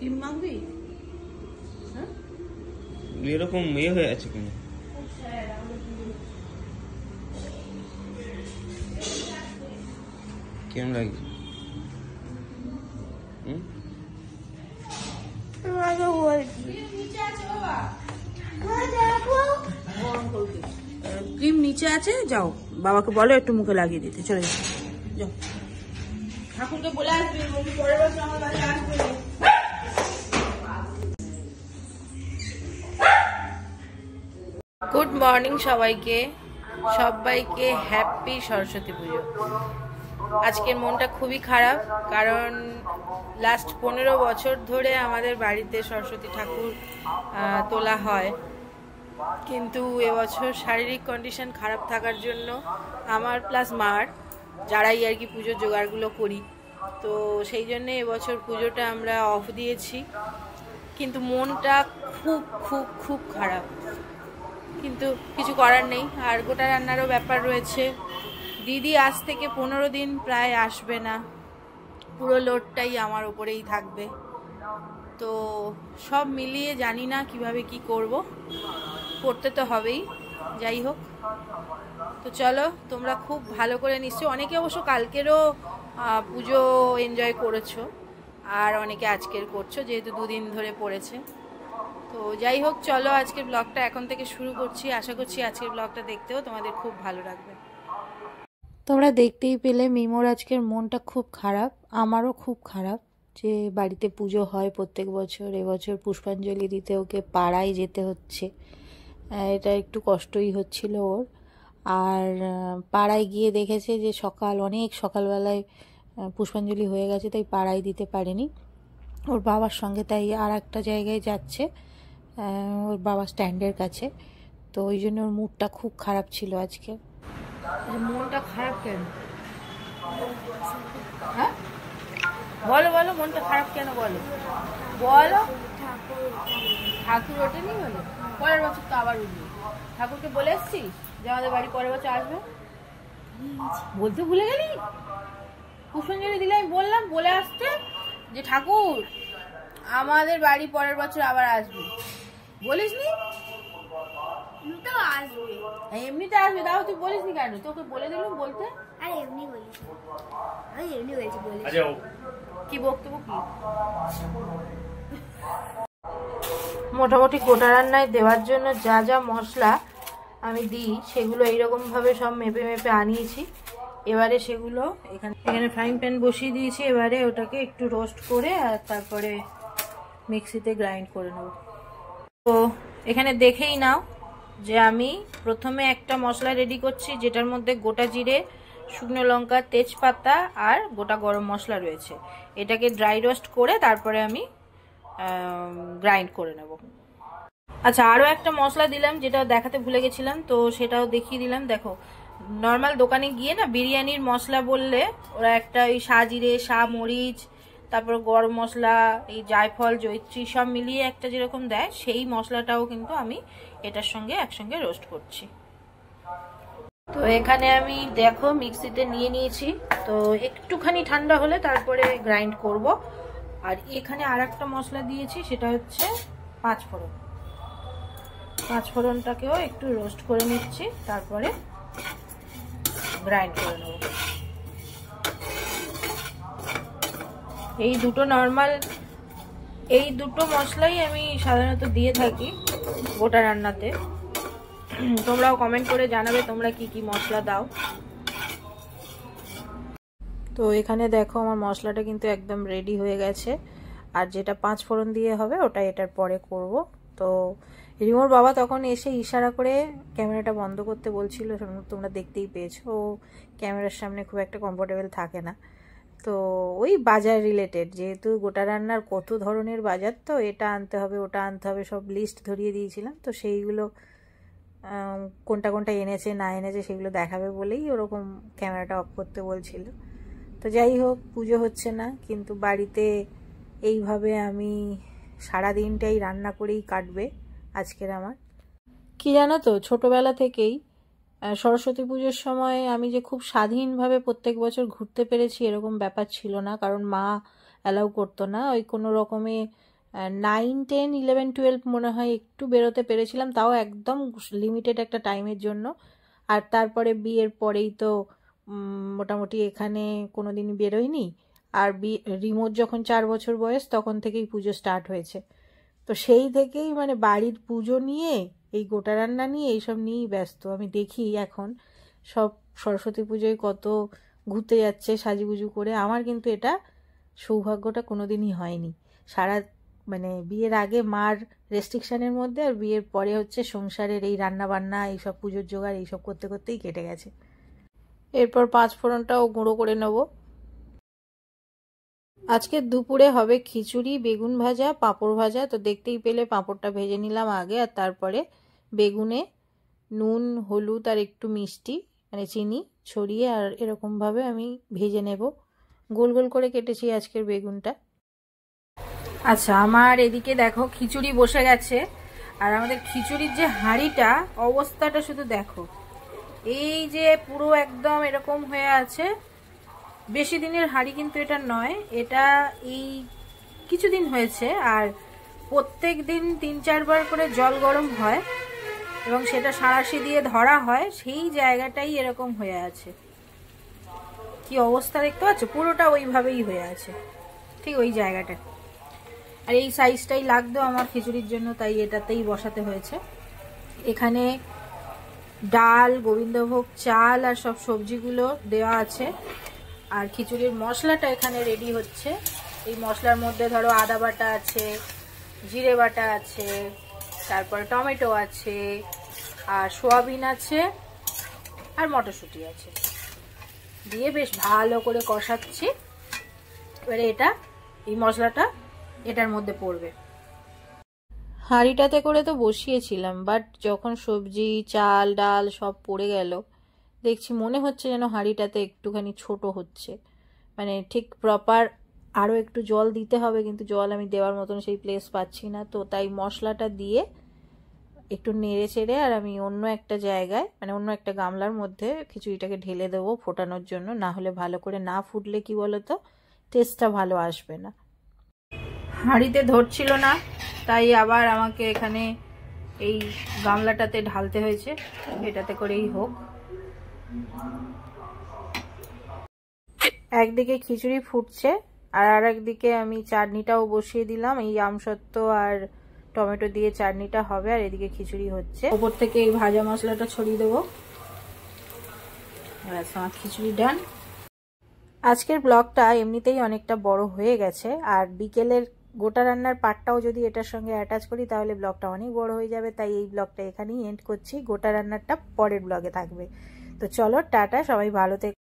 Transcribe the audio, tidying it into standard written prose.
Cream মাখবি? হ্যাঁ এরকম ইয়ে হয়ে আছে কেন? কেমন লাগছে? ক্রিম নিচে আছে, যাও বাবাকে বলো একটু মুখে লাগিয়ে দিতে। চলে যাও, যাও ঠাকুরকে বলে আসবে পরের বছর আমার বাড়ি আসবে। গুড মর্নিং সবাইকে, সবাইকে হ্যাপি সরস্বতী পুজো। আজকের মনটা খুবই খারাপ, কারণ লাস্ট 15 বছর ধরে আমাদের বাড়িতে সরস্বতী ঠাকুর তোলা হয়, কিন্তু এবছর শারীরিক কন্ডিশন খারাপ থাকার জন্য আমার প্লাস মার, যারাই আর কি পুজোর জোগাড়গুলো করি, তো সেই জন্যে এবছর পুজোটা আমরা অফ দিয়েছি। কিন্তু মনটা খুব খুব খুব খারাপ, কিন্তু কিছু করার নেই। আর গোটা রান্নারও ব্যাপার রয়েছে। দিদি আজ থেকে 15 দিন প্রায় আসবে না, পুরো লোডটাই আমার ওপরেই থাকবে। তো সব মিলিয়ে জানি না কিভাবে কি করব, করতে তো হবেই। যাই হোক, তো চলো, তোমরা খুব ভালো করে নিশ্চয়ই অনেকে অবশ্য কালকেরও পুজো এনজয় করেছো, আর অনেকে আজকের করছো, যেহেতু 2 দিন ধরে পড়েছে। তো যাই হোক, চলো আজকের ব্লগটা এখন থেকে শুরু করছি। আশা করছি আজকের ব্লগটা দেখতেও তোমাদের খুব ভালো লাগবে। তোমরা দেখতেই পেলে মিমোর আজকের মনটা খুব খারাপ, আমারও খুব খারাপ যে বাড়িতে পুজো হয় প্রত্যেক বছর, এবছর পুষ্পাঞ্জলি দিতে ওকে পাড়ায় যেতে হচ্ছে। এটা একটু কষ্টই হচ্ছিল ওর। আর পাড়ায় গিয়ে দেখেছে যে অনেক সকালবেলায় পুষ্পাঞ্জলি হয়ে গেছে, তাই পাড়ায় দিতে পারেনি। ওর বাবার সঙ্গে তাই আর একটা জায়গায় যাচ্ছে, ওর বাবা স্ট্যান্ডের কাছে। তো ওই জন্য ওর মুডটা খুব খারাপ ছিল আজকে। মনটা খারাপ কেন? হ্যাঁ বলো বলো, মনটা খারাপ কেন বলো বলো। ঠাকুর ওঠেনি বলো? পরের বছর তো আবার উঠবে। ঠাকুরকে বলে এসছিস যে আমাদের বাড়ি পরের বছর আসবে? বলতে ভুলে গেলি? পুষ্পাঞ্জলি দিলে আমি বললাম বলে আসতে যে ঠাকুর আমাদের বাড়ি পরের বছর আবার আসবে, বলিস নি? এমনিতে আসবে, তাও তুই বলিস নি কেন? তোকে বলে দিলাম বলতে। আরে এমনি বলিস, আমি এমনি বলছি। কি বক্তব্য কি? মোটামুটি গোটা রান্নায় দেওয়ার জন্য যা যা মশলা আমি দিই সেগুলো এইরকম ভাবে সব মেপে মেপে আনিয়েছি। এবারে সেগুলো এখানে ফ্রাইং প্যান বসিয়ে দিয়েছি। এবারে ওটাকে একটু রোস্ট করে আর তারপরে মিক্সিতে গ্রাইন্ড করে নেব। তো এখানে দেখেই নাও যে আমি প্রথমে একটা মশলা রেডি করছি, যেটার মধ্যে গোটা জিরে, শুকনো লঙ্কা, তেজপাতা আর গোটা গরম মশলা রয়েছে। এটাকে ড্রাই রোস্ট করে তারপরে আমি গ্রাইন্ড করে নেব। আচ্ছা, আরও একটা মশলা দিলাম যেটা দেখাতে ভুলে গেছিলাম, তো সেটাও দেখিয়ে দিলাম। দেখো, নর্মাল দোকানে গিয়ে না বিরিয়ানির মশলা বললে ওরা একটা ওই সাজিরে, মরিচ, তারপর গরম মশলা, এই জায়ফল, জয়িত্রী সব মিলিয়ে একটা যেরকম দেয়, সেই মশলাটাও কিন্তু আমি এটার সঙ্গে একসঙ্গে রোস্ট করছি। তো এখানে আমি দেখো মিক্সিতে নিয়ে নিয়েছি, তো একটুখানি ঠান্ডা হলে তারপরে গ্রাইন্ড করব। আর এখানে আর একটা মশলা দিয়েছি, সেটা হচ্ছে 5 ফোড়ন। 5 ফোড়নটাকেও একটু রোস্ট করে নিচ্ছি, তারপরে গ্রাইন্ড করে নেব। এই দুটো মশলাই আমি সাধারণত দিয়ে থাকি গোটা রান্নাতে। তোমরাও কমেন্ট করে জানাবে তোমরা কি কি মশলা দাও। তো এখানে দেখো আমার মশলাটা কিন্তু একদম রেডি হয়ে গেছে। আর যেটা 5 ফোড়ন দিয়ে হবে ওটা এটার পরে করব। তো রিমোর বাবা তখন এসে ইশারা করে ক্যামেরাটা বন্ধ করতে বলছিল, তোমরা দেখতেই পেয়েছো। ও ক্যামেরার সামনে খুব একটা কমফোর্টেবল থাকে না। তো ওই বাজার রিলেটেড, যেহেতু গোটা রান্নার কত ধরনের বাজার, তো এটা আনতে হবে ওটা আনতে হবে সব লিস্ট ধরিয়ে দিয়েছিলাম। তো সেইগুলো কোনটা কোনটা এনেছে না এনেছে সেগুলো দেখাবে বলেই ওরকম ক্যামেরাটা অফ করতে বলছিল। তো যাই হোক, পুজো হচ্ছে না, কিন্তু বাড়িতে এইভাবে আমি সারা দিনটাই রান্না করেই কাটবে আজকের আমার। কি জানো তো, ছোটবেলা থেকেই সরস্বতী পুজোর সময় আমি যে খুব স্বাধীনভাবে প্রত্যেক বছর ঘুরতে পেরেছি এরকম ব্যাপার ছিল না, কারণ মা অ্যালাউ করতো না। ওই কোনো রকমে 9, 10, 11, 12 মনে হয় একটু বেরোতে পেরেছিলাম, তাও একদম লিমিটেড একটা টাইমের জন্য। আর তারপরে বিয়ের পরেই তো মোটামুটি এখানে কোনো দিনই বেরোয়নি। আর রিমোর যখন 4 বছর বয়স তখন থেকেই পুজো স্টার্ট হয়েছে। তো সেই থেকেই মানে বাড়ির পুজো নিয়ে, এই গোটা রান্না নিয়ে, এইসব নিয়েই ব্যস্ত। আমি দেখি এখন সব সরস্বতী পুজোয় কত ঘুরতে যাচ্ছে সাজুগুজু করে। আমার কিন্তু এটা সৌভাগ্যটা কোনোদিনই হয়নি। মানে বিয়ের আগে মার রেস্ট্রিকশানের মধ্যে, আর বিয়ের পরে হচ্ছে সংসারের এই রান্না বান্না, এইসব পুজোর জোগাড়, এইসব করতে করতেই কেটে গেছে। এরপর 5 ফোড়নটাও গুঁড়ো করে নেব। আজকে দুপুরে হবে খিচুড়ি, বেগুন ভাজা, পাঁপড় ভাজা। তো দেখতেই পেলে পাঁপড়টা ভেজে নিলাম আগে, আর তারপরে বেগুনে নুন, হলুদ আর একটু মিষ্টি মানে চিনি ছড়িয়ে আর এরকমভাবে আমি ভেজে নেব। গোল গোল করে কেটেছি আজকের বেগুনটা। আচ্ছা, আমার এদিকে দেখো খিচুড়ি বসে গেছে। আর আমাদের খিচুড়ির যে হাঁড়িটা, অবস্থাটা শুধু দেখো। এই যে পুরো একদম এরকম হয়ে আছে। বেশি দিনের হাঁড়ি কিন্তু এটা নয়, এটা এই কিছুদিন হয়েছে। আর প্রত্যেক দিন 3-4 বার করে জল গরম হয় এবং সেটা সাঁড়াশি দিয়ে ধরা হয়, সেই জায়গাটাই এরকম হয়ে আছে। কি অবস্থা দেখতে পাচ্ছ, পুরোটা ওইভাবেই হয়ে আছে, ঠিক ওই জায়গাটা। আর এই সাইজটাই লাগতো আমার খিচুড়ির জন্য, তাই এটাতেই বসাতে হয়েছে। এখানে ডাল, গোবিন্দভোগ চাল আর সব সবজিগুলো দেওয়া আছে। আর খিচুড়ির মশলাটা এখানে রেডি হচ্ছে। এই মশলার মধ্যে ধরো আদা বাটা আছে, জিরে বাটা আছে, তারপর টমেটো আছে, আর সোয়াবিন আছে, আর মটরশুঁটি আছে, দিয়ে বেশ ভালো করে কষাচ্ছি। এবারে এই মশলাটা এটার মধ্যে পড়বে। হাঁড়িটাতে করে তো বসিয়েছিলাম, বাট যখন সবজি, চাল, ডাল সব পড়ে গেল, দেখছি মনে হচ্ছে যেন হাঁড়িটাতে একটুখানি ছোট হচ্ছে। মানে ঠিক প্রপার আরও একটু জল দিতে হবে, কিন্তু জল আমি দেওয়ার মতন সেই প্লেস পাচ্ছি না। তো তাই মশলাটা দিয়ে একটু নেড়ে চেড়ে আর আমি অন্য একটা জায়গায়, মানে অন্য একটা গামলার মধ্যে খিচুড়িটাকে ঢেলে দেবো ফোটানোর জন্য। না হলে ভালো করে না ফুটলে কি বলতো, টেস্টটা ভালো আসবে না। হাঁড়িতে ধরছিল না, তাই আবার আমাকে এখানে এই গামলাটাতে ঢালতে হয়েছে। এটাতে করেই হোক। একদিকে খিচুড়ি ফুটছে আর একদিকে আমি চাটনিটাও বসিয়ে দিলাম। এই আমসত্ত্ব আর টমেটো দিয়ে চাটনিটা হবে, আর এদিকে খিচুড়ি হচ্ছে। ওপর থেকে এই ভাজা মশলাটা ছড়িয়ে দেবো। ব্যাস, আমার খিচুড়ি ডান। আজকের ব্লগটা এমনিতেই অনেকটা বড় হয়ে গেছে, আর বিকেলের গোটা রান্নার পার্টটাও যদি এটার সঙ্গে অ্যাটাচ করি তাহলে ব্লগটা অনেক বড় হয়ে যাবে। তাই এই ব্লগটা এখানেই এন্ড করছি। গোটা রান্নারটা পরের ব্লগে থাকবে। তো চলো, টাটা, সবাই ভালো থেকো।